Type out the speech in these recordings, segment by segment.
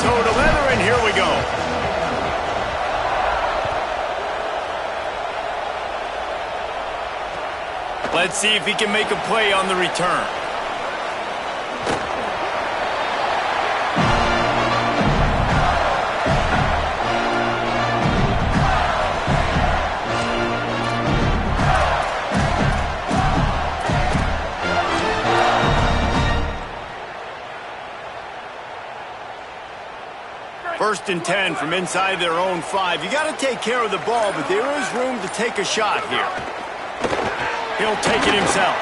toe to leather, and here we go. Let's see if he can make a play on the return. First and 10 from inside their own 5. You got to take care of the ball, but there is room to take a shot here. He'll take it himself.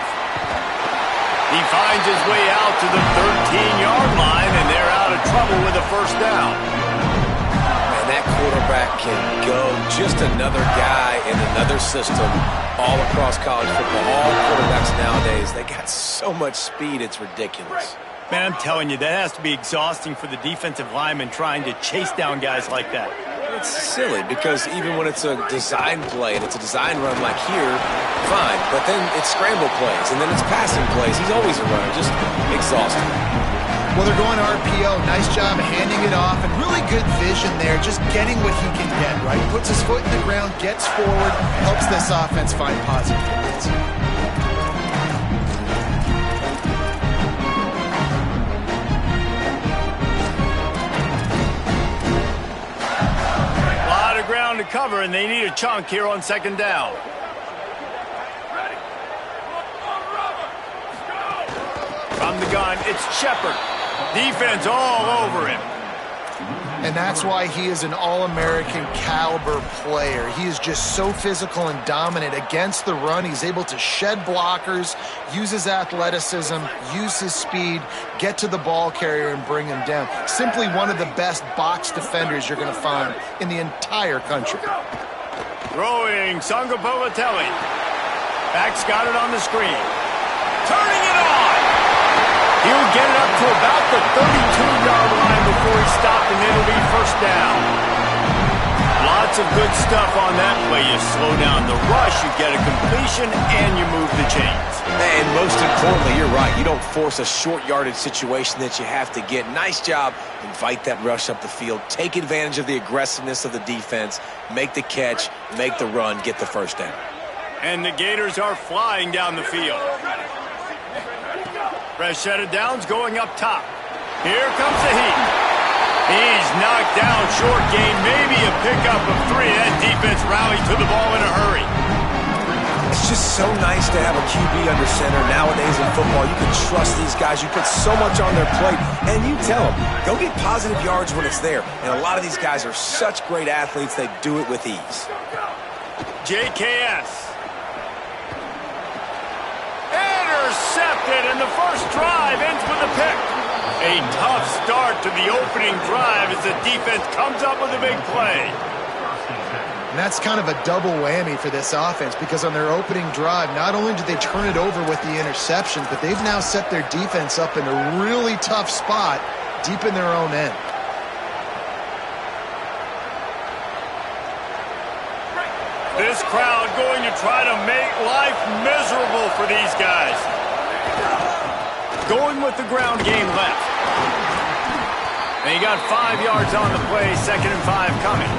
He finds his way out to the 13-yard line, and they're out of trouble with a first down. And that quarterback can go. Just another guy in another system all across college football. All quarterbacks nowadays, they got so much speed, it's ridiculous. Man, I'm telling you, that has to be exhausting for the defensive lineman trying to chase down guys like that. It's silly because even when it's a design play and it's a design run like here, fine. But then it's scramble plays and then it's passing plays. He's always a runner, just exhausting. Well, they're going RPO. Nice job of handing it off and really good vision there, just getting what he can get, right? Puts his foot in the ground, gets forward, helps this offense find positive points. Ground to cover, and they need a chunk here on second down. From the gun, it's Shepard. Defense all over him. And that's why he is an All-American caliber player. He is just so physical and dominant against the run. He's able to shed blockers, use his athleticism, use his speed, get to the ball carrier and bring him down. Simply one of the best box defenders you're going to find in the entire country. Throwing Sangapavatelli. Back's got it on the screen. Turning it on. He'll get it up to about the 32-yard line before he stopped, and it'll be first down. Lots of good stuff on that play. You slow down the rush, you get a completion, and you move the chains. And most importantly, you're right. You don't force a short yardage situation that you have to get. Nice job. Invite that rush up the field. Take advantage of the aggressiveness of the defense. Make the catch, make the run, get the first down. And the Gators are flying down the field. Fresh set of downs going up top. Here comes the heat. He's knocked down, short gain, maybe a pickup of 3. That defense rallied to the ball in a hurry. It's just so nice to have a QB under center. Nowadays in football, you can trust these guys. You put so much on their plate, and you tell them, go get positive yards when it's there. And a lot of these guys are such great athletes, they do it with ease. JKS. Intercepted, and the first drive ends with a pick. A tough start to the opening drive as the defense comes up with a big play. And that's kind of a double whammy for this offense because on their opening drive, not only did they turn it over with the interception, but they've now set their defense up in a really tough spot deep in their own end. This crowd going to try to make life miserable for these guys. Going with the ground game left. And he got 5 yards on the play, 2nd and 5 coming.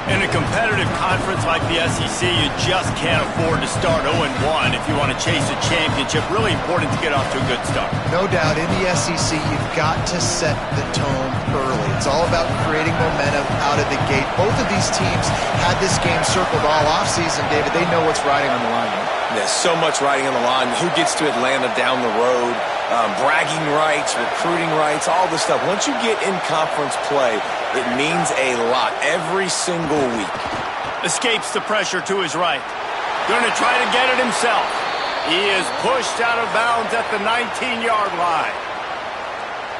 In a competitive conference like the SEC, you just can't afford to start 0-1 if you want to chase a championship. Really important to get off to a good start. No doubt, in the SEC, you've got to set the tone early. It's all about creating momentum out of the gate. Both of these teams had this game circled all offseason, David. They know what's riding on the line. There's so much riding on the line. Who gets to Atlanta down the road? Bragging rights, recruiting rights, all this stuff. Once you get in conference play, it means a lot every single week. Escapes the pressure to his right. Going to try to get it himself. He is pushed out of bounds at the 19-yard line.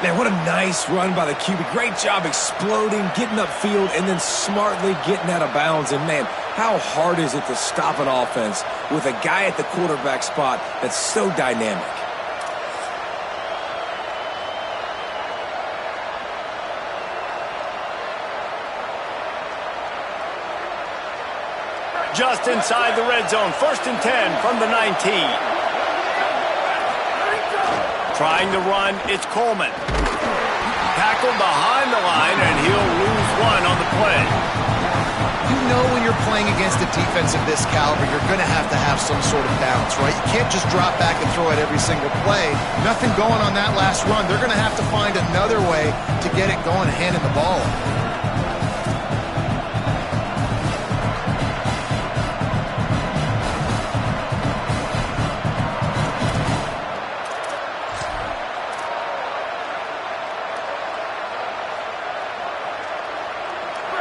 Man, what a nice run by the QB. Great job exploding, getting upfield, and then smartly getting out of bounds. And, man, how hard is it to stop an offense with a guy at the quarterback spot that's so dynamic? Just inside the red zone, 1st and 10 from the 19. Trying to run, it's Coleman. tackled behind the line, and he'll lose one on the play. You know when you're playing against a defense of this caliber, you're going to have some sort of balance, right? You can't just drop back and throw it every single play. Nothing going on that last run. They're going to have to find another way to get it going and handing the ball.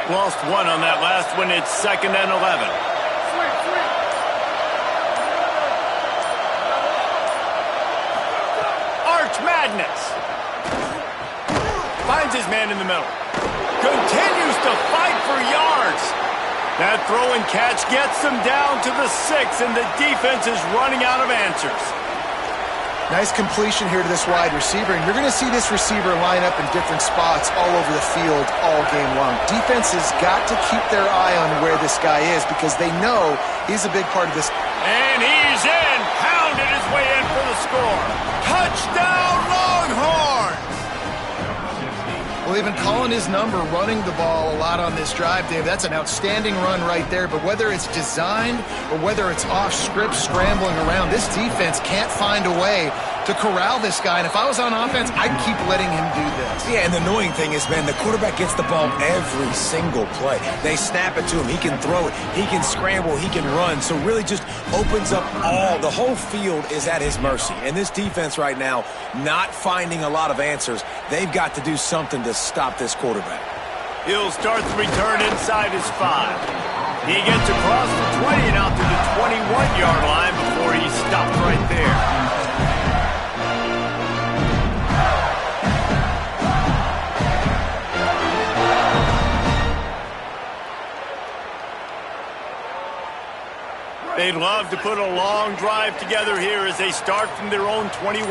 Lost one on that last one. It's 2nd and 11. Arch Madness. Finds his man in the middle. Continues to fight for yards. That throw and catch gets them down to the 6, and the defense is running out of answers. Nice completion here to this wide receiver, and you're going to see this receiver line up in different spots all over the field all game long. Defense has got to keep their eye on where this guy is because they know he's a big part of this. And he's in. Pounded his way in for the score. Touchdown, Longhorns! Well, they've been calling his number, running the ball a lot on this drive, Dave. That's an outstanding run right there. But whether it's designed or whether it's off script, scrambling around, this defense can't find a way to corral this guy. And if I was on offense, I'd keep letting him do this. Yeah, and the annoying thing is, man, the quarterback gets the ball every single play. They snap it to him. He can throw it. He can scramble. He can run. So really just opens up the whole field is at his mercy. And this defense right now, not finding a lot of answers. They've got to do something to stop this quarterback. He'll start the return inside his 5. He gets across the 20 and out to the 21-yard line before he's stopped right there. They'd love to put a long drive together here as they start from their own 21.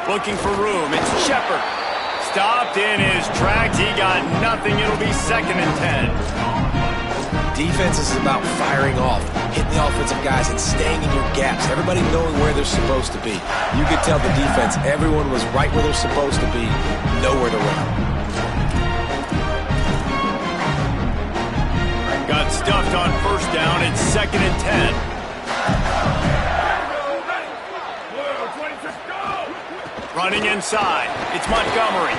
Looking for room. It's Shepard. Stopped in his tracks. He got nothing. It'll be 2nd and 10. Defense is about firing off, hitting the offensive guys and staying in your gaps. Everybody knowing where they're supposed to be. You could tell the defense, everyone was right where they're supposed to be, nowhere to run. Got stuffed on 1st down. It's 2nd and 10. Running inside. It's Montgomery.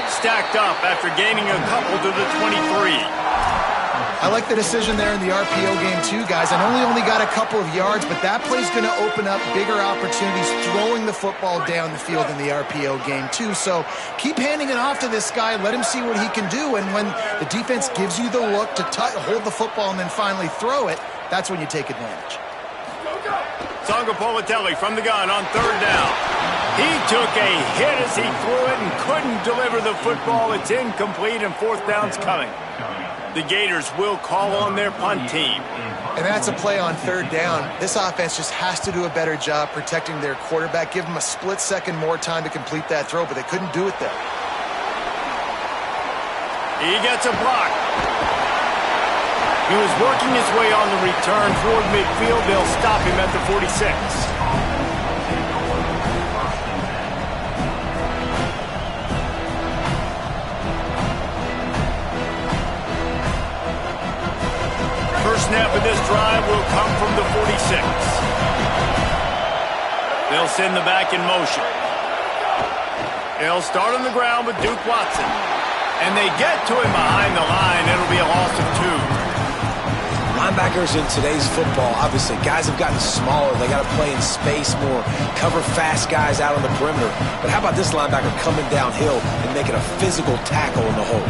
Stacked up after gaining a couple to the 23. I like the decision there in the RPO game too, guys. I know he only got a couple of yards, but that play's going to open up bigger opportunities throwing the football down the field in the RPO game too. So keep handing it off to this guy. Let him see what he can do. And when the defense gives you the look to hold the football and then finally throw it, that's when you take advantage. Songa Povatelli from the gun on 3rd down. He took a hit as he threw it and couldn't deliver the football. It's incomplete and 4th down's coming. The Gators will call on their punt team. And that's a play on 3rd down. This offense just has to do a better job protecting their quarterback. Give him a split second more time to complete that throw, but they couldn't do it there. He gets a block. He was working his way on the return toward midfield. They'll stop him at the 46. First snap of this drive will come from the 46. They'll send the back in motion. They'll start on the ground with Duke Watson. And they get to him behind the line. It'll be a loss of 2. Linebackers in today's football, obviously, guys have gotten smaller. They got to play in space more, cover fast guys out on the perimeter. But how about this linebacker coming downhill and making a physical tackle in the hole?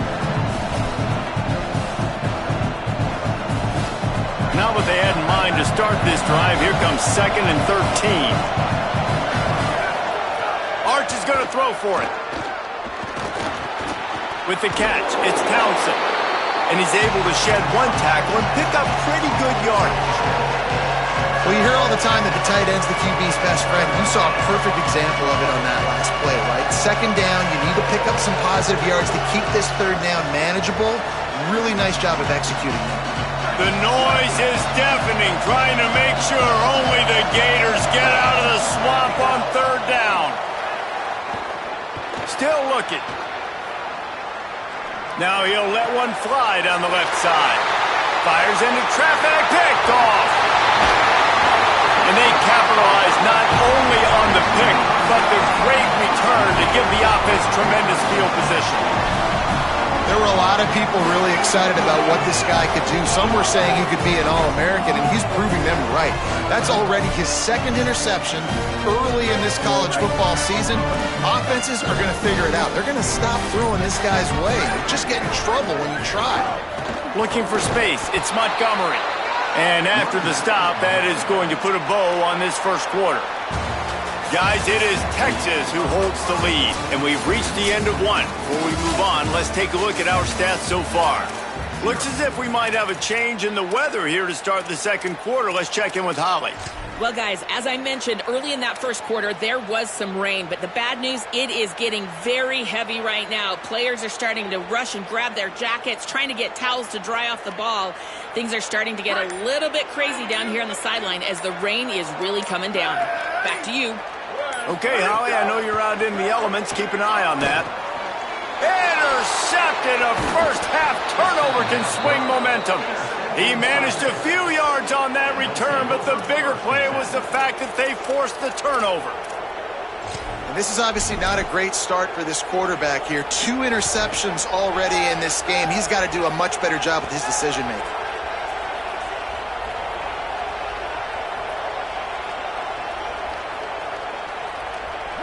Now what they had in mind to start this drive, here comes 2nd and 13. Arch is going to throw for it. With the catch, it's Townsend. And he's able to shed one tackle and pick up pretty good yardage. Well, you hear all the time that the tight end's the QB's best friend. You saw a perfect example of it on that last play, right? 2nd down, you need to pick up some positive yards to keep this 3rd down manageable. Really nice job of executing that. The noise is deafening, trying to make sure only the Gators get out of the swamp on third down. Still looking. Now he'll let one fly down the left side. Fires into traffic, picked off. And they capitalize not only on the pick, but the great return to give the offense tremendous field position. There were a lot of people really excited about what this guy could do. Some were saying he could be an All-American, and he's proving them right. That's already his second interception early in this college football season. Offenses are going to figure it out. They're going to stop throwing this guy's way. You just get in trouble when you try. Looking for space, it's Montgomery. And after the stop, that is going to put a bow on this first quarter. Guys, it is Texas who holds the lead, and we've reached the end of one. Before we move on, let's take a look at our stats so far. Looks as if we might have a change in the weather here to start the second quarter. Let's check in with Holly. Well, guys, as I mentioned, early in that first quarter, there was some rain. But the bad news, it is getting very heavy right now. Players are starting to rush and grab their jackets, trying to get towels to dry off the ball. Things are starting to get a little bit crazy down here on the sideline as the rain is really coming down. Back to you. Okay, Holly, I know you're out in the elements. Keep an eye on that. Intercepted. A first-half turnover can swing momentum. He managed a few yards on that return, but the bigger play was the fact that they forced the turnover. And this is obviously not a great start for this quarterback here. 2 interceptions already in this game. He's got to do a much better job with his decision-making.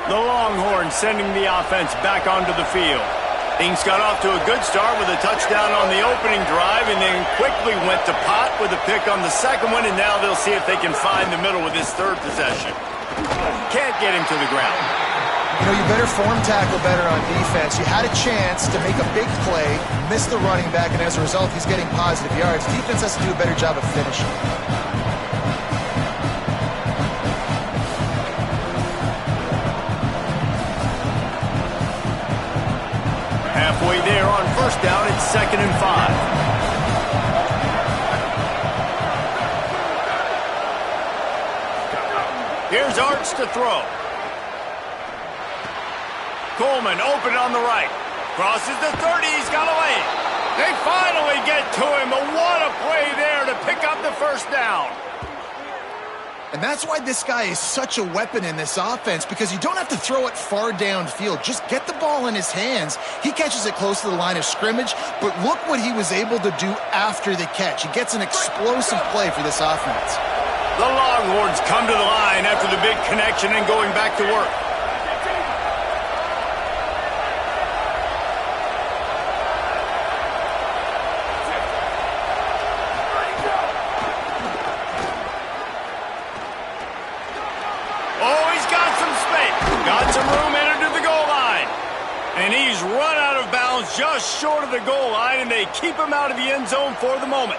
The Longhorns sending the offense back onto the field. Things got off to a good start with a touchdown on the opening drive and then quickly went to pot with a pick on the second one, and now they'll see if they can find the middle with this third possession. Can't get him to the ground. You know, you better form tackle better on defense. You had a chance to make a big play, missed the running back, and as a result, he's getting positive yards. Defense has to do a better job of finishing. Halfway there on first down, it's 2nd and 5. Here's Arts to throw. Coleman open on the right. Crosses the 30, he's got a lane. They finally get to him, but what a play there to pick up the first down. And that's why this guy is such a weapon in this offense, because you don't have to throw it far downfield. Just get the ball in his hands. He catches it close to the line of scrimmage, but look what he was able to do after the catch. He gets an explosive play for this offense. The Longhorns come to the line after the big connection and going back to work. And he's run out of bounds just short of the goal line, and they keep him out of the end zone for the moment.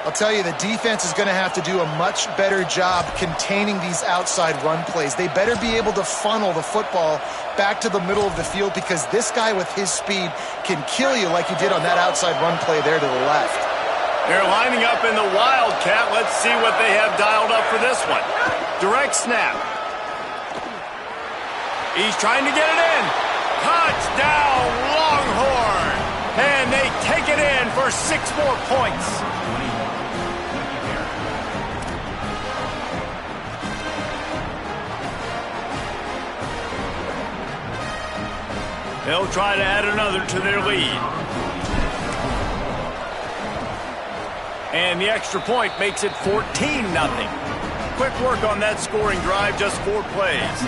I'll tell you, the defense is going to have to do a much better job containing these outside run plays. They better be able to funnel the football back to the middle of the field, because this guy with his speed can kill you like he did on that outside run play there to the left. They're lining up in the Wildcat. Let's see what they have dialed up for this one. Direct snap. He's trying to get it in. Touchdown, Longhorn! And they take it in for 6 more points. They'll try to add another to their lead. And the extra point makes it 14-0. Quick work on that scoring drive, just 4 plays.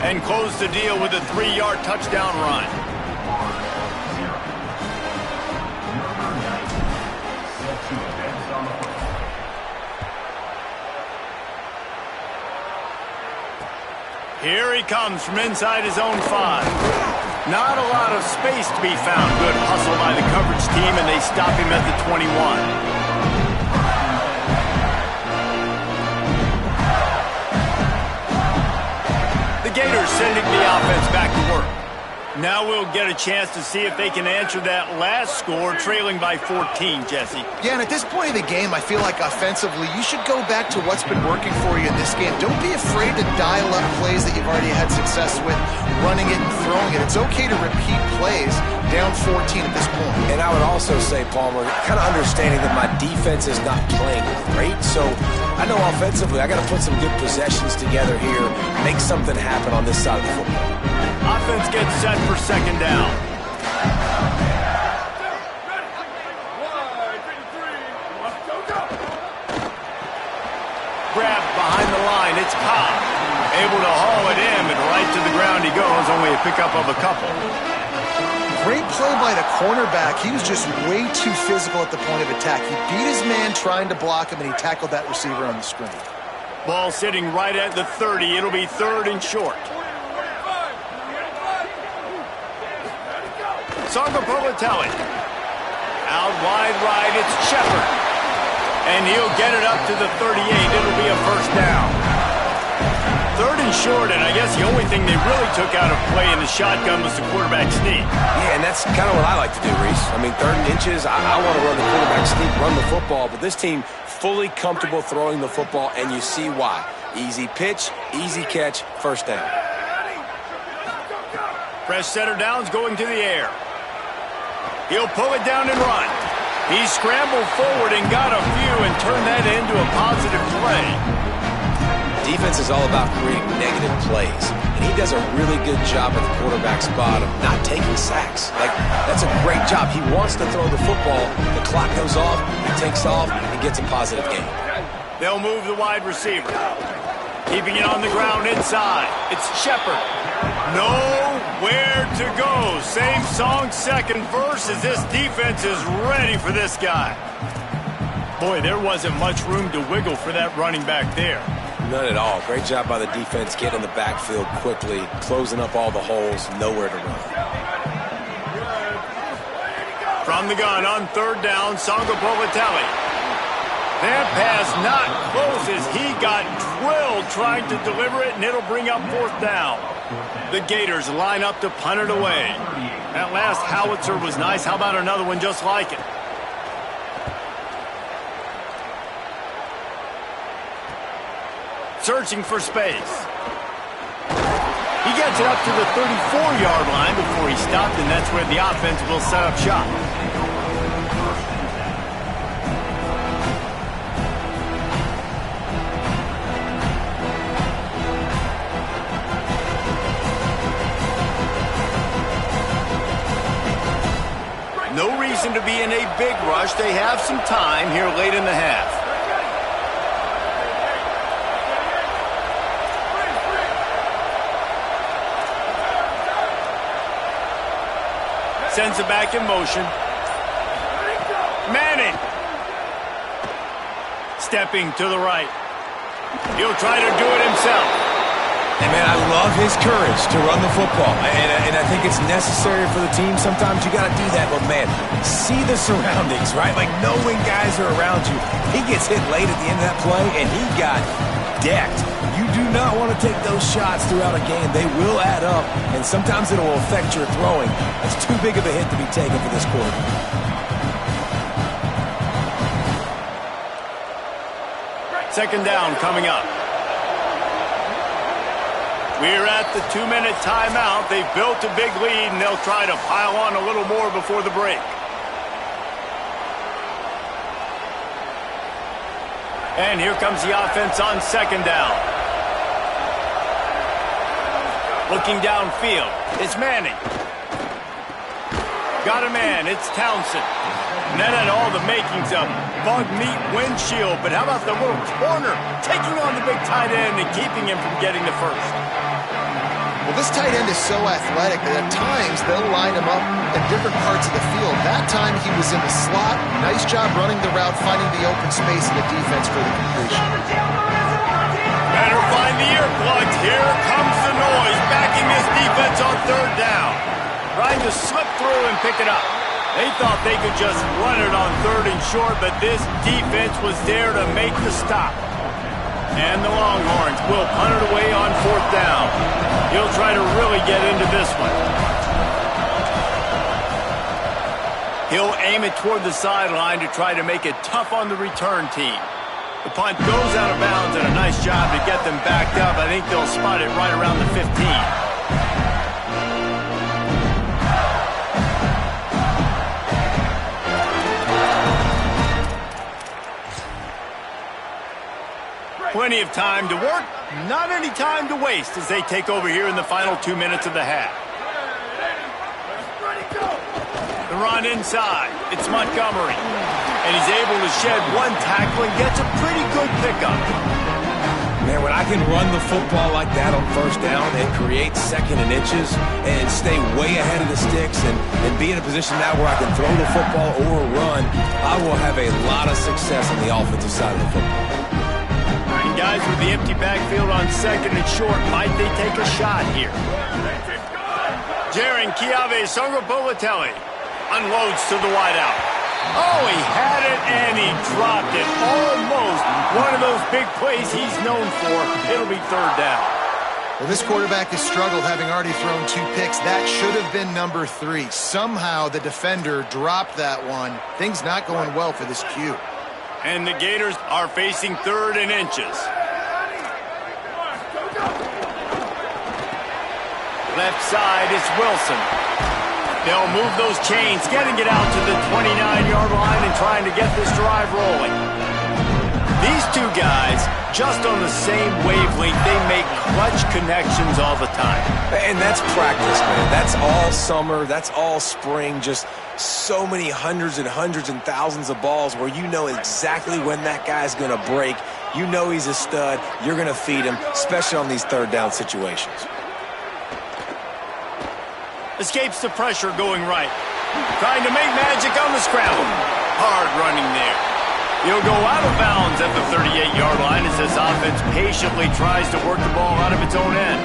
And close the deal with a 3-yard touchdown run. Here he comes from inside his own 5. Not a lot of space to be found. Good hustle by the coverage team, and they stop him at the 21. The Gators sending the offense back to work. Now we'll get a chance to see if they can answer that last score, trailing by 14, Jesse. Yeah, and at this point of the game, I feel like offensively, you should go back to what's been working for you in this game. Don't be afraid to dial up plays that you've already had success with, running it and throwing it. It's okay to repeat plays down 14 at this point. And I would also say, Palmer, kind of understanding that my defense is not playing great, so I know offensively I got to put some good possessions together here, make something happen on this side of the football. Offense gets set for second down. Grabbed behind the line. It's Cobb. Able to haul it in, and right to the ground he goes. Only a pickup of a couple. Great play by the cornerback. He was just way too physical at the point of attack. He beat his man trying to block him, and he tackled that receiver on the screen. Ball sitting right at the 30. It'll be third and short. Sangapovatelli. Out wide right, it's Shepard. And he'll get it up to the 38. It'll be a first down. Third and short, and I guess the only thing they really took out of play in the shotgun was the quarterback sneak. Yeah, and that's kind of what I like to do, Reese. I mean, third and inches, I want to run the quarterback sneak, run the football, but this team fully comfortable throwing the football, and you see why. Easy pitch, easy catch, first down. Fresh setter down's going to the air. He'll pull it down and run. He scrambled forward and got a few and turned that into a positive play. Defense is all about creating negative plays, and he does a really good job at the quarterback spot of not taking sacks. Like, that's a great job. He wants to throw the football. The clock goes off, he takes off, and gets a positive gain. They'll move the wide receiver. Keeping it on the ground inside. It's Shepard. Nowhere to go. Same song, second verse, as this defense is ready for this guy. Boy, there wasn't much room to wiggle for that running back there. None at all. Great job by the defense getting in the backfield quickly, closing up all the holes, nowhere to run. From the gun on third down, Sangapovatelli. That pass not close as he got drilled trying to deliver it, and it'll bring up fourth down. The Gators line up to punt it away. That last howitzer was nice. How about another one just like it? Searching for space. He gets it up to the 34-yard line before he stopped, and that's where the offense will set up shop. No reason to be in a big rush. They have some time here late in the half. Sends it back in motion. Manning. Stepping to the right. He'll try to do it himself. And, man, I love his courage to run the football. And I think it's necessary for the team. Sometimes you got to do that. But, man, see the surroundings, right? Like, knowing guys are around you. He gets hit late at the end of that play, and he got decked. You do not want to take those shots throughout a game. They will add up, and sometimes it will affect your throwing. That's too big of a hit to be taken for this quarterback. Second down coming up. We're at the 2-minute timeout. They've built a big lead, and they'll try to pile on a little more before the break. And here comes the offense on second down. Looking downfield, it's Manning. Got a man, it's Townsend. And that had all the makings of bug meat windshield, but how about the little corner taking on the big tight end and keeping him from getting the first? Well, this tight end is so athletic that at times they'll line him up in different parts of the field. That time he was in the slot. Nice job running the route, finding the open space in the defense for the completion. Better find the earplugs. Here comes the noise, backing this defense on third down. Trying to slip through and pick it up. They thought they could just run it on third and short, but this defense was there to make the stop. And the Longhorns will punt it away on fourth down. He'll try to really get into this one. He'll aim it toward the sideline to try to make it tough on the return team. The punt goes out of bounds, and a nice job to get them backed up. I think they'll spot it right around the 15. Plenty of time to work, not any time to waste as they take over here in the final 2 minutes of the half. The run inside. It's Montgomery. And he's able to shed one tackle and gets a pretty good pickup. Man, when I can run the football like that on first down and create second and inches and stay way ahead of the sticks and be in a position now where I can throw the football or run, I will have a lot of success on the offensive side of the football. And guys with the empty backfield on second and short, might they take a shot here? Jaron Kiave Songapolatelli unloads to the wideout. Oh, he had it and he dropped it. Almost one of those big plays he's known for. It'll be third down. Well, this quarterback has struggled, having already thrown 2 picks. That should have been number 3. Somehow the defender dropped that one. Things not going well for this Q. And the Gators are facing third and inches. Left side is Wilson. They'll move those chains, getting it out to the 29-yard line and trying to get this drive rolling. These two guys, just on the same wavelength, they make clutch connections all the time. And that's practice, man. That's all summer. That's all spring. Just so many hundreds and thousands of balls where you know exactly when that guy's going to break. You know he's a stud. You're going to feed him, especially on these third down situations. Escapes the pressure going right. Trying to make magic on the scramble. Hard running there. He'll go out of bounds at the 38-yard line as this offense patiently tries to work the ball out of its own end.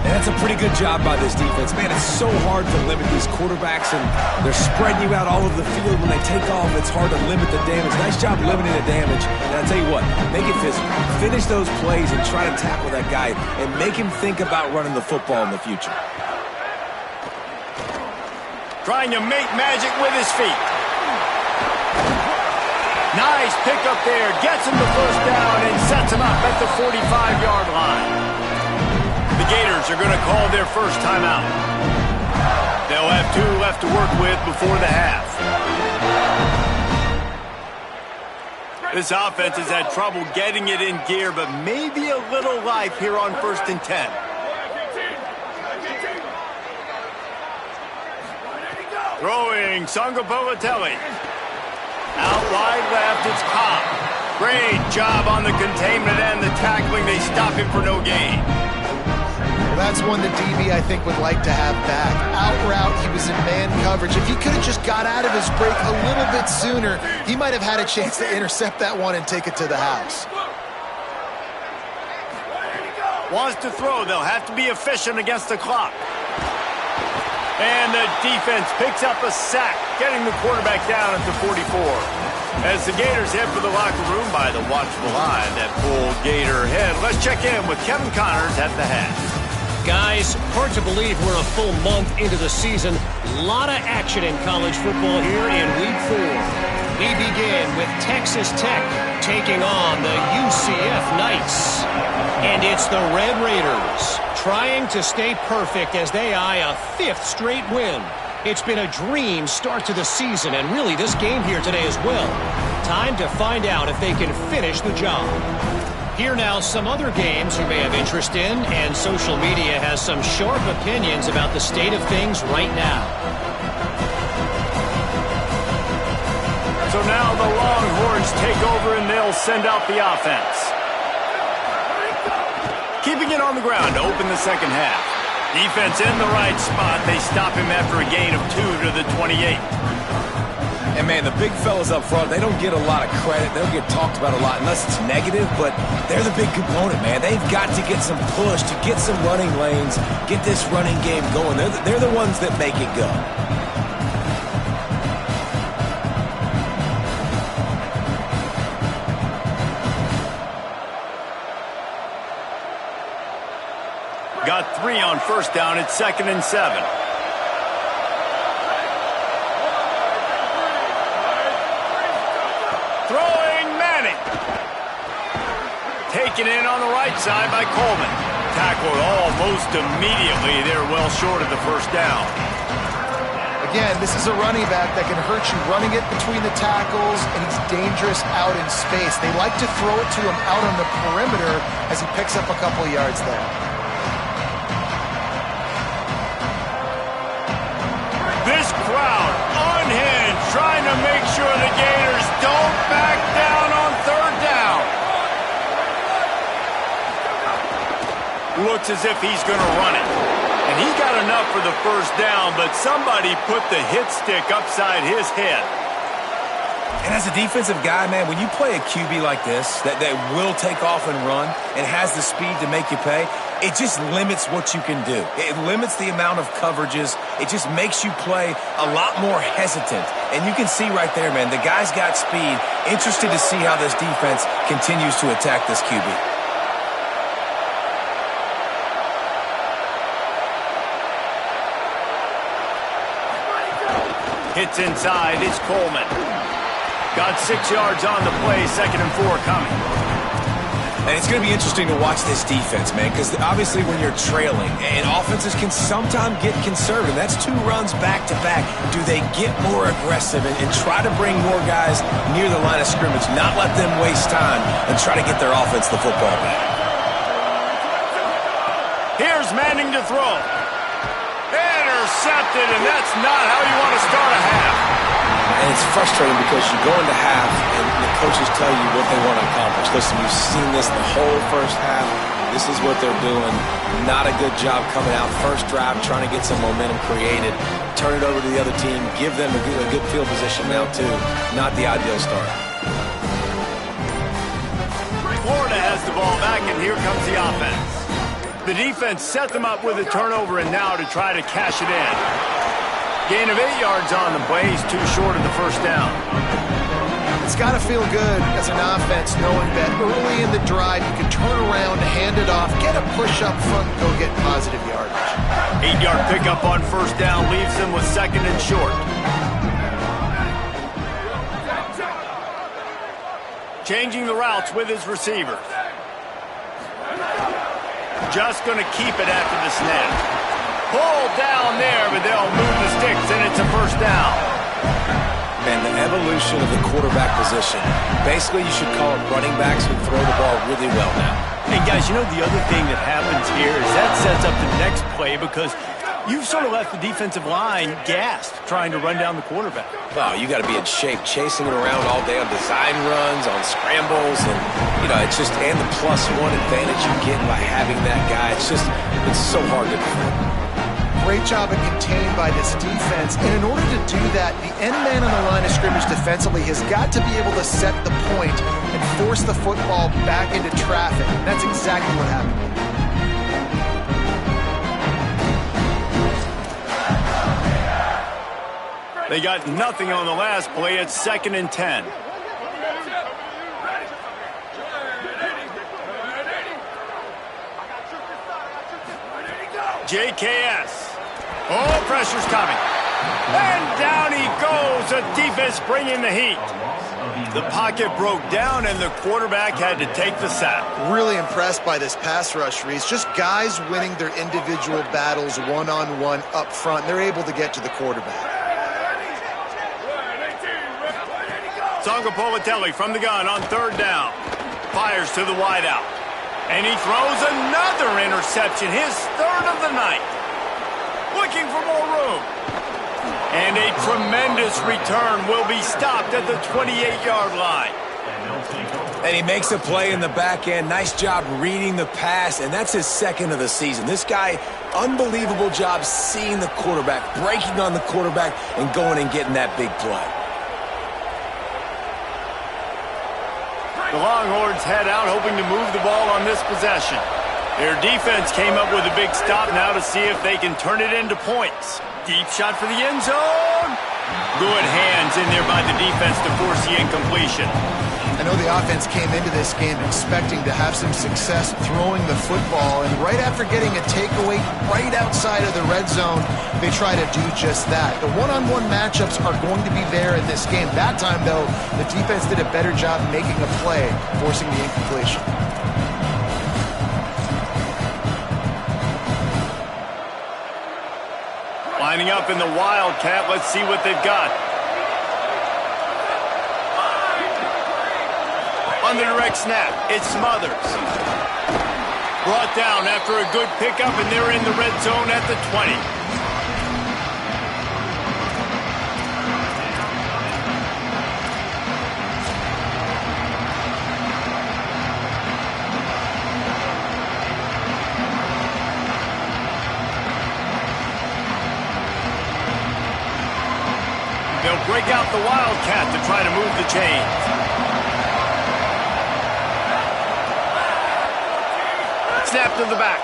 And that's a pretty good job by this defense. Man, it's so hard to limit these quarterbacks, and they're spreading you out all over the field. When they take off, it's hard to limit the damage. Nice job limiting the damage. And I'll tell you what, make it physical. Finish those plays and try to tackle that guy and make him think about running the football in the future. Trying to make magic with his feet. Nice pickup there. Gets him the first down and sets him up at the 45-yard line. The Gators are going to call their first timeout. They'll have 2 left to work with before the half. This offense has had trouble getting it in gear, but maybe a little life here on 1st and 10. Throwing Songapolatelli. Out wide left, it's Cobb. Great job on the containment and the tackling. They stop him for no gain. Well, that's one the DB, I think, would like to have back. Out route, he was in man coverage. If he could have just got out of his break a little bit sooner, he might have had a chance to intercept that one and take it to the house. Wants to throw. They'll have to be efficient against the clock. And the defense picks up a sack, getting the quarterback down at the 44. As the Gators head for the locker room by the watchful eye, that full Gator head. Let's check in with Kevin Connors at the half. Guys, hard to believe we're a full month into the season. A lot of action in college football here in Week 4. We begin with Texas Tech taking on the UCF Knights. And it's the Red Raiders trying to stay perfect as they eye a 5th straight win. It's been a dream start to the season, and really this game here today as well. Time to find out if they can finish the job. Here now some other games you may have interest in, and social media has some sharp opinions about the state of things right now. So now the Longhorns take over and they'll send out the offense. Keeping it on the ground to open the second half. Defense in the right spot. They stop him after a gain of 2 to the 28. And, man, the big fellas up front, they don't get a lot of credit. They don't get talked about a lot unless it's negative, but they're the big component, man. They've got to get some push, to get some running lanes, get this running game going. They're the ones that make it go. Got 3 on first down. It's 2nd and 7. Taken in on the right side by Coleman. Tackled almost immediately. They're well short of the first down. Again, this is a running back that can hurt you running it between the tackles, and he's dangerous out in space. They like to throw it to him out on the perimeter as he picks up a couple of yards there. This crowd unhinged, trying to make sure the Gators don't back down on third down. Looks as if he's going to run it. And he got enough for the first down, but somebody put the hit stick upside his head. And as a defensive guy, man, when you play a QB like this that will take off and run and has the speed to make you pay, it just limits what you can do. It limits the amount of coverages. It just makes you play a lot more hesitant. And you can see right there, man, the guy's got speed. Interested to see how this defense continues to attack this QB. Hits inside, it's Coleman. Got 6 yards on the play, 2nd and 4 coming. And it's going to be interesting to watch this defense, man, because obviously when you're trailing, and offenses can sometimes get conservative. That's 2 runs back-to-back. Do they get more aggressive and try to bring more guys near the line of scrimmage, not let them waste time, and try to get their offense the football back? Here's Manning to throw. Intercepted, and that's not how you want to start a half. And it's frustrating because you go into half and the coaches tell you what they want to accomplish. Listen, you've seen this the whole first half. This is what they're doing. Not a good job coming out first drive, trying to get some momentum created. Turn it over to the other team. Give them a good field position now, too. Not the ideal start. Florida has the ball back, and here comes the offense. The defense set them up with a turnover and now to try to cash it in. Gain of 8 yards on the play. He's too short of the first down. It's got to feel good as an offense knowing that early in the drive you can turn around, hand it off, get a push up front, and go get positive yardage. 8-yard pickup on first down leaves them with 2nd and short. Changing the routes with his receivers. Just going to keep it after the snap. Pulled down there, but they'll move the sticks, and it's a first down. Man, the evolution of the quarterback position. Basically, you should call it running backs who throw the ball really well now. Hey, guys, you know the other thing that happens here is that sets up the next play because you've sort of left the defensive line gassed trying to run down the quarterback. Oh, you got to be in shape, chasing it around all day on design runs, on scrambles, and, it's just, and the +1 advantage you get by having that guy. It's so hard to defend. Great job at contained by this defense. And in order to do that, the end man on the line of scrimmage defensively has got to be able to set the point and force the football back into traffic. And that's exactly what happened. They got nothing on the last play. It's 2nd and 10. JKS. Oh, pressure's coming. And down he goes. The defense bringing the heat. The pocket broke down, and the quarterback had to take the sack. Really impressed by this pass rush, Reese. Just guys winning their individual battles one-on-one up front. They're able to get to the quarterback. Sangapovatelli from the gun on third down. Fires to the wideout. And he throws another interception, his 3rd of the night. Looking for more room. And a tremendous return will be stopped at the 28-yard line. And he makes a play in the back end. Nice job reading the pass, and that's his 2nd of the season. This guy, unbelievable job seeing the quarterback, breaking on the quarterback, and going and getting that big play. The Longhorns head out, hoping to move the ball on this possession. Their defense came up with a big stop now to see if they can turn it into points. Deep shot for the end zone. Good hands in there by the defense to force the incompletion. I know the offense came into this game expecting to have some success throwing the football, and right after getting a takeaway right outside of the red zone, they try to do just that. The one-on-one matchups are going to be there in this game. That time, though, the defense did a better job making a play, forcing the incompletion. Lining up in the Wildcat. Let's see what they've got. On the direct snap, it's Smothers. Brought down after a good pickup, and they're in the red zone at the 20. They'll break out the Wildcat to try to move the chains. Snap to the back.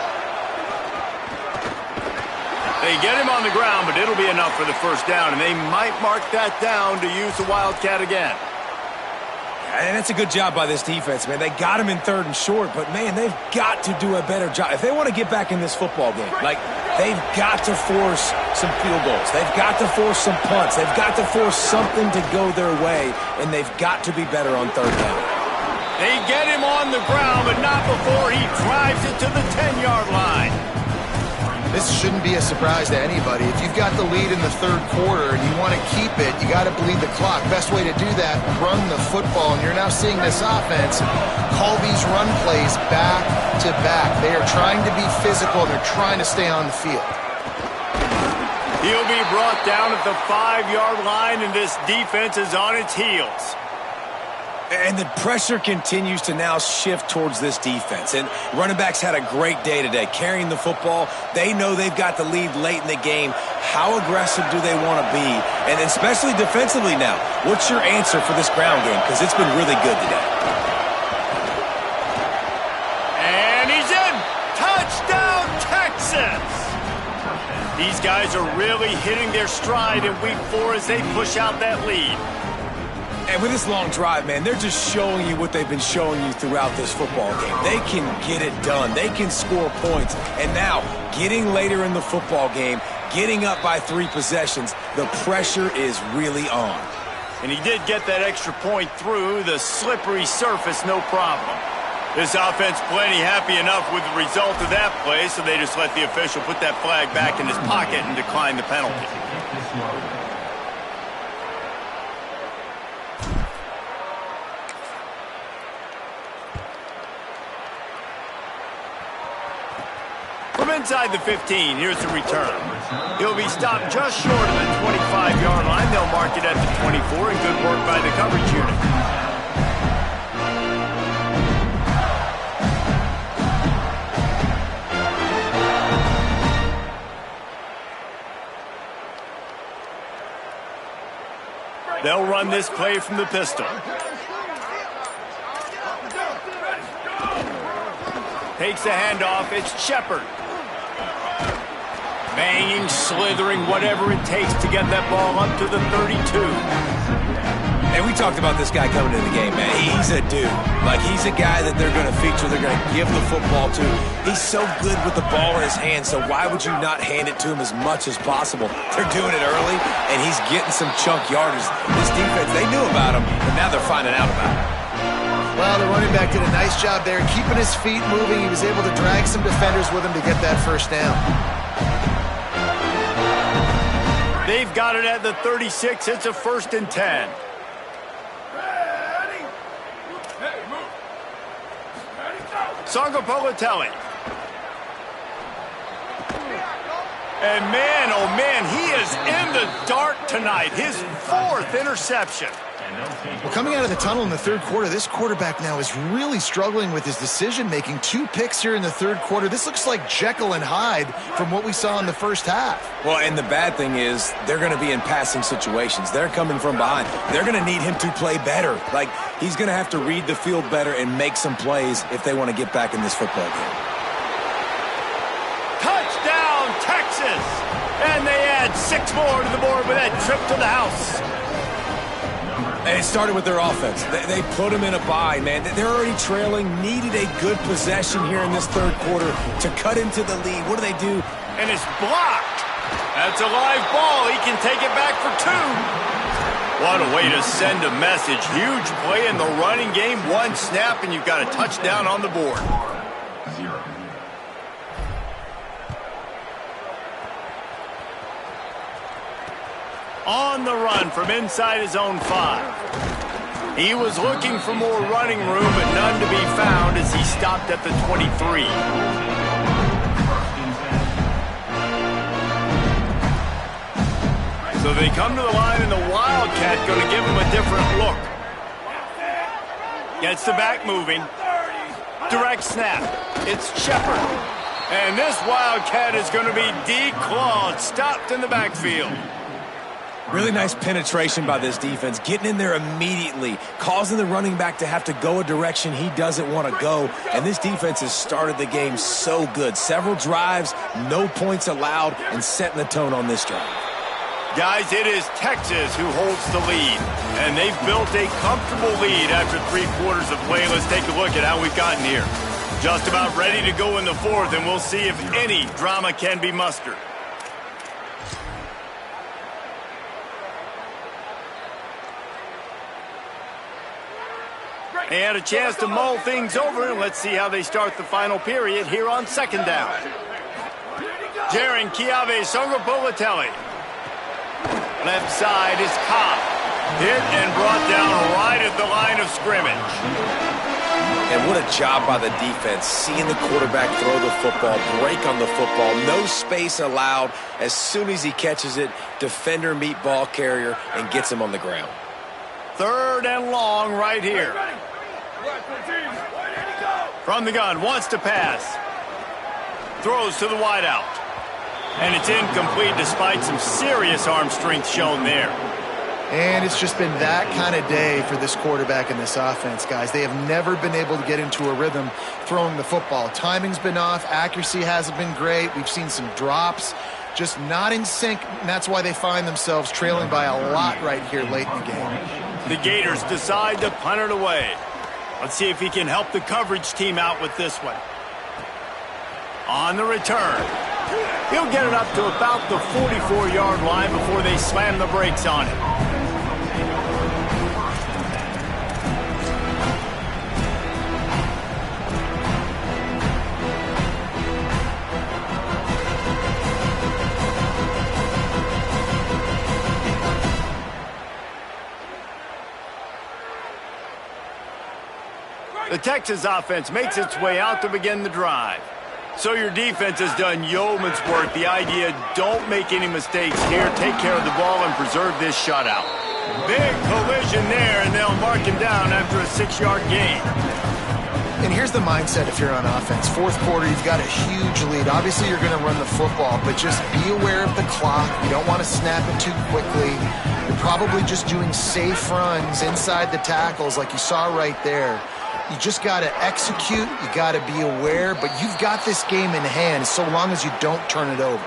They get him on the ground, but it'll be enough for the first down, and they might mark that down to use the Wildcat again. And that's a good job by this defense, man. They got him in 3rd and short, but, man, they've got to do a better job. If they want to get back in this football game, like, they've got to force some field goals. They've got to force some punts. They've got to force something to go their way, and they've got to be better on 3rd down. They get him on the ground, but not before he drives it to the 10-yard line. This shouldn't be a surprise to anybody. If you've got the lead in the 3rd quarter and you want to keep it, you got to bleed the clock. Best way to do that, run the football. And you're now seeing this offense call these run plays back to back. They are trying to be physical. They're trying to stay on the field. He'll be brought down at the 5-yard line, and this defense is on its heels. And the pressure continues to now shift towards this defense. And running backs had a great day today, carrying the football. They know they've got the lead late in the game. How aggressive do they want to be? And especially defensively now, what's your answer for this ground game? Because it's been really good today. And he's in! Touchdown, Texas! These guys are really hitting their stride in week 4 as they push out that lead. And with this long drive, man, they're just showing you what they've been showing you throughout this football game. They can get it done. They can score points. And now, getting later in the football game, getting up by 3 possessions, the pressure is really on. And he did get that extra point through the slippery surface, no problem. This offense plenty happy enough with the result of that play, so they just let the official put that flag back in his pocket and decline the penalty. From inside the 15, here's the return. He'll be stopped just short of the 25-yard line. They'll mark it at the 24, and good work by the coverage unit. They'll run this play from the pistol. Takes the handoff. It's Shepard. Banging, slithering, whatever it takes to get that ball up to the 32. And we talked about this guy coming into the game, man. He's a dude. Like, he's a guy that they're going to feature, they're going to give the football to. He's so good with the ball in his hands, so why would you not hand it to him as much as possible? They're doing it early, and he's getting some chunk yardage. This defense, they knew about him, but now they're finding out about him. Well, the running back did a nice job there, keeping his feet moving. He was able to drag some defenders with him to get that first down. They've got it at the 36. It's a 1st and 10. Sangapolatelli. And man, oh man, he is in the dark tonight. His 4th interception. Well, coming out of the tunnel in the 3rd quarter, this quarterback now is really struggling with his decision-making. 2 picks here in the 3rd quarter. This looks like Jekyll and Hyde from what we saw in the first half. Well, and the bad thing is they're going to be in passing situations. They're coming from behind. They're going to need him to play better. Like, he's going to have to read the field better and make some plays if they want to get back in this football game. Touchdown, Texas! And they add 6 more to the board with that trip to the house. And it started with their offense. They put them in a bye, man. They're already trailing, needed a good possession here in this 3rd quarter to cut into the lead. What do? And it's blocked. That's a live ball. He can take it back for 2. What a way to send a message. Huge play in the running game. 1 snap, and you've got a touchdown on the board. on the run from inside his own 5. He was looking for more running room, but none to be found as he stopped at the 23. So they come to the line, and the Wildcat going to give him a different look. Gets the back moving. Direct snap. It's Shepard. And this Wildcat is going to be declawed, stopped in the backfield. Really nice penetration by this defense, getting in there immediately, causing the running back to have to go a direction he doesn't want to go. And this defense has started the game so good. Several drives, no points allowed, and setting the tone on this drive. Guys, it is Texas who holds the lead, and they've built a comfortable lead after 3 quarters of play. Let's take a look at how we've gotten here. Just about ready to go in the 4th, and we'll see if any drama can be mustered. They had a chance to mull things over, and let's see how they start the final period here on 2nd down. Jaron Kiave Songopovatelli. Left side is Cobb. Hit and brought down right at the line of scrimmage. And what a job by the defense, seeing the quarterback throw the football, break on the football, no space allowed. As soon as he catches it, defender meet ball carrier and gets him on the ground. 3rd and long right here. From the gun, wants to pass. Throws to the wideout. And it's incomplete despite some serious arm strength shown there. And it's just been that kind of day for this quarterback and this offense, guys. They have never been able to get into a rhythm throwing the football. Timing's been off. Accuracy hasn't been great. We've seen some drops. Just not in sync, and that's why they find themselves trailing by a lot right here late in the game. The Gators decide to punt it away. Let's see if he can help the coverage team out with this one. On the return. He'll get it up to about the 44-yard line before they slam the brakes on it. The Texas offense makes its way out to begin the drive. So your defense has done yeoman's work. The idea, don't make any mistakes here. Take care of the ball and preserve this shutout. Big collision there, and they'll mark him down after a 6-yard gain. And here's the mindset if you're on offense. 4th quarter, you've got a huge lead. Obviously, you're going to run the football, but just be aware of the clock. You don't want to snap it too quickly. You're probably just doing safe runs inside the tackles like you saw right there. You just got to execute. You got to be aware, but you've got this game in hand so long as you don't turn it over.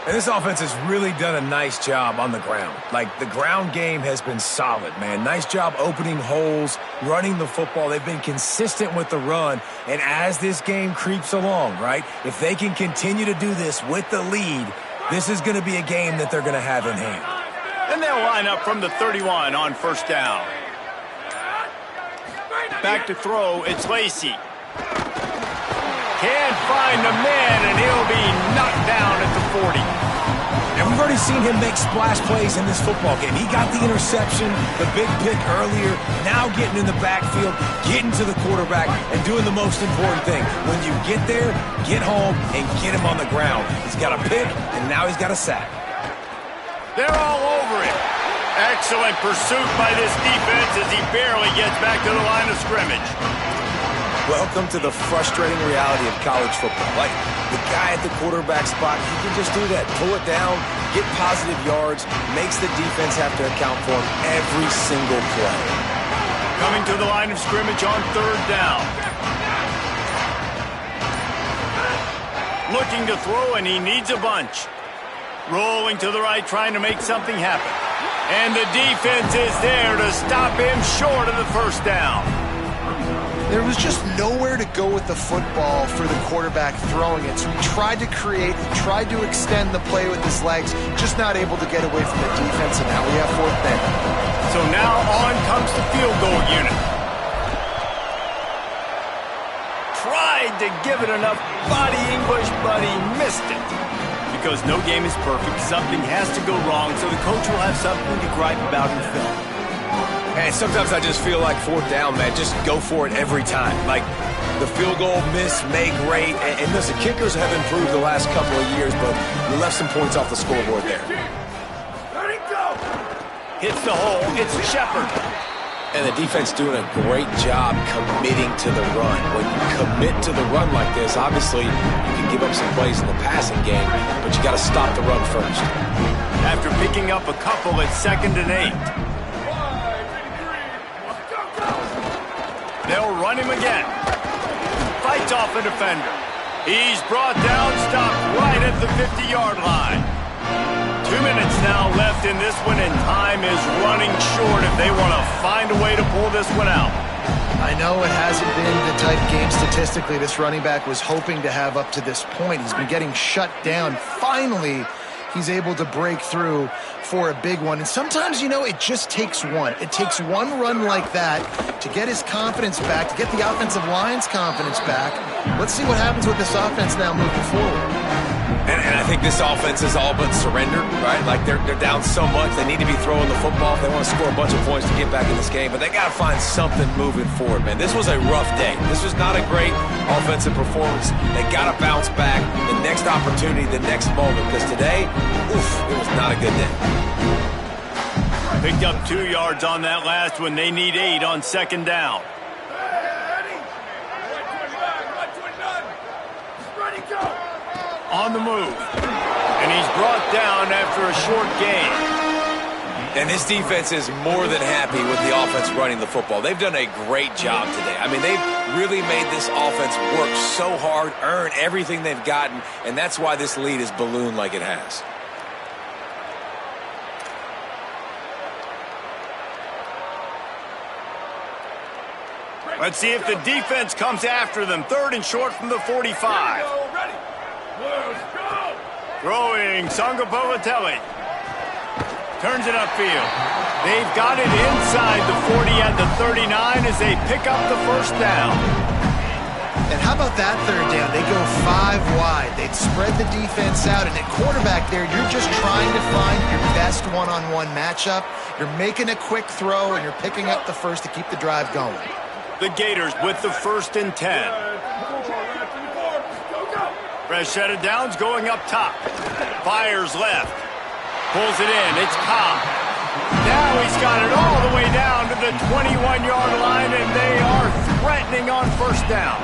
And this offense has really done a nice job on the ground. Like, the ground game has been solid, man. Nice job opening holes, running the football. They've been consistent with the run. And as this game creeps along, right, if they can continue to do this with the lead, this is going to be a game that they're going to have in hand. And they'll line up from the 31 on 1st down. Back to throw, it's Lacey. Can't find the man, and he'll be knocked down at the 40. And we've already seen him make splash plays in this football game. He got the interception, the big pick earlier, now getting in the backfield, getting to the quarterback, and doing the most important thing. When you get there, get home, and get him on the ground. He's got a pick, and now he's got a sack. They're all over him. Excellent pursuit by this defense as he barely gets back to the line of scrimmage. Welcome to the frustrating reality of college football. Like, the guy at the quarterback spot, he can just do that. Pull it down, get positive yards, makes the defense have to account for him every single play. Coming to the line of scrimmage on 3rd down. Looking to throw, and he needs a bunch. Rolling to the right, trying to make something happen. And the defense is there to stop him short of the 1st down. There was just nowhere to go with the football for the quarterback throwing it. So he tried to create, he tried to extend the play with his legs, just not able to get away from the defense, and now we have 4th down. So now on comes the field goal unit. Tried to give it enough body English, but he missed it. The because no game is perfect. Something has to go wrong, so the coach will have something to gripe about in film. And sometimes I just feel like fourth down, man, just go for it every time. Like the field goal miss, make rate. And listen, kickers have improved the last couple of years, but we left some points off the scoreboard there. Hits the hole. It's Shepard. And the defense doing a great job committing to the run. When you commit to the run like this, obviously you can give up some plays in the passing game, but you got to stop the run first. After picking up a couple, it's 2nd and 8. They'll run him again. Fights off a defender. He's brought down, stopped right at the 50-yard line. 2 minutes now left in this one, and time is running short if they want to find a way to pull this one out. I know it hasn't been the type game statistically this running back was hoping to have up to this point. He's been getting shut down. Finally, he's able to break through for a big one. And sometimes, it just takes one. It takes one run like that to get his confidence back, to get the offensive line's confidence back. Let's see what happens with this offense now moving forward. And I think this offense is all but surrendered, right? Like they're down so much, they need to be throwing the football if they want to score a bunch of points to get back in this game. But they got to find something moving forward, man. This was a rough day. This was not a great offensive performance. They got to bounce back the next opportunity, the next moment. Because today, it was not a good day. Picked up 2 yards on that last one. They need 8 on 2nd down. On the move. And he's brought down after a short gain. And this defense is more than happy with the offense running the football. They've done a great job today. I mean, they've really made this offense work so hard, earn everything they've gotten, and that's why this lead is ballooned like it has. Let's see if the defense comes after them. 3rd and short from the 45. Throwing Sangapavatelli. Turns it upfield. They've got it inside the 40 at the 39 as they pick up the 1st down. And how about that 3rd down? They go 5 wide. They'd spread the defense out. And at quarterback there, you're just trying to find your best one-on-one matchup. You're making a quick throw, and you're picking up the 1st to keep the drive going. The Gators with the 1st and 10. Fresh set of downs going up top. Fires left. Pulls it in. It's Cobb. Now he's got it all the way down to the 21-yard line, and they are threatening on 1st down.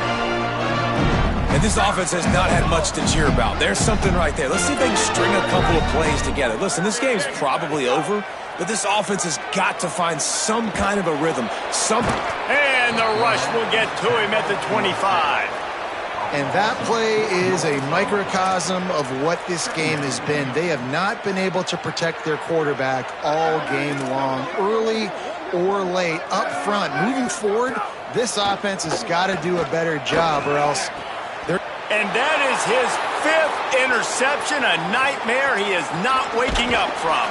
And this offense has not had much to cheer about. There's something right there. Let's see if they can string a couple of plays together. Listen, this game's probably over, but this offense has got to find some kind of a rhythm. And the rush will get to him at the 25. And that play is a microcosm of what this game has been. They have not been able to protect their quarterback all game long, early or late, up front. Moving forward, this offense has got to do a better job or else they're... And that is his 5th interception, a nightmare he is not waking up from.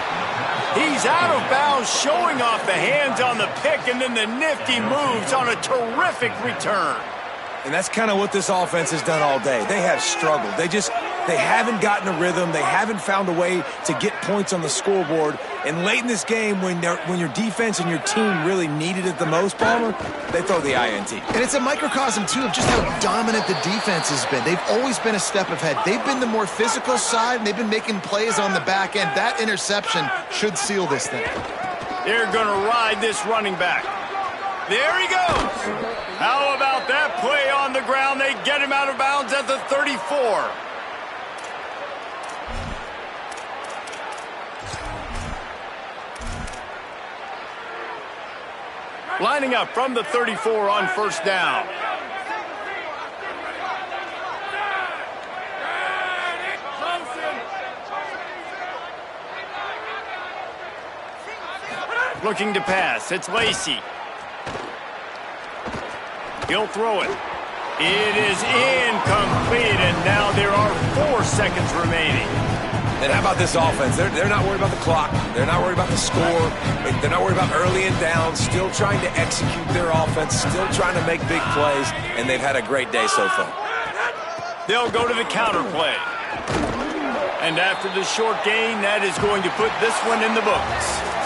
He's out of bounds, showing off the hands on the pick, and then the nifty moves on a terrific return. And that's kind of what this offense has done all day. They have struggled. They haven't gotten a rhythm. They haven't found a way to get points on the scoreboard. And late in this game, when your defense and your team really needed it the most, Palmer, they throw the INT. And it's a microcosm, too, of just how dominant the defense has been. They've always been a step ahead. They've been the more physical side, and they've been making plays on the back end. That interception should seal this thing. They're going to ride this running back. There he goes. How about that play on the ground? They get him out of bounds at the 34. Lining up from the 34 on 1st down. Looking to pass. It's Lacey. He'll throw it. It is incomplete, and now there are 4 seconds remaining. And how about this offense? They're not worried about the clock. They're not worried about the score. They're not worried about early and down. Still trying to execute their offense. Still trying to make big plays, and they've had a great day so far. They'll go to the counter play. And after the short gain, that is going to put this one in the books.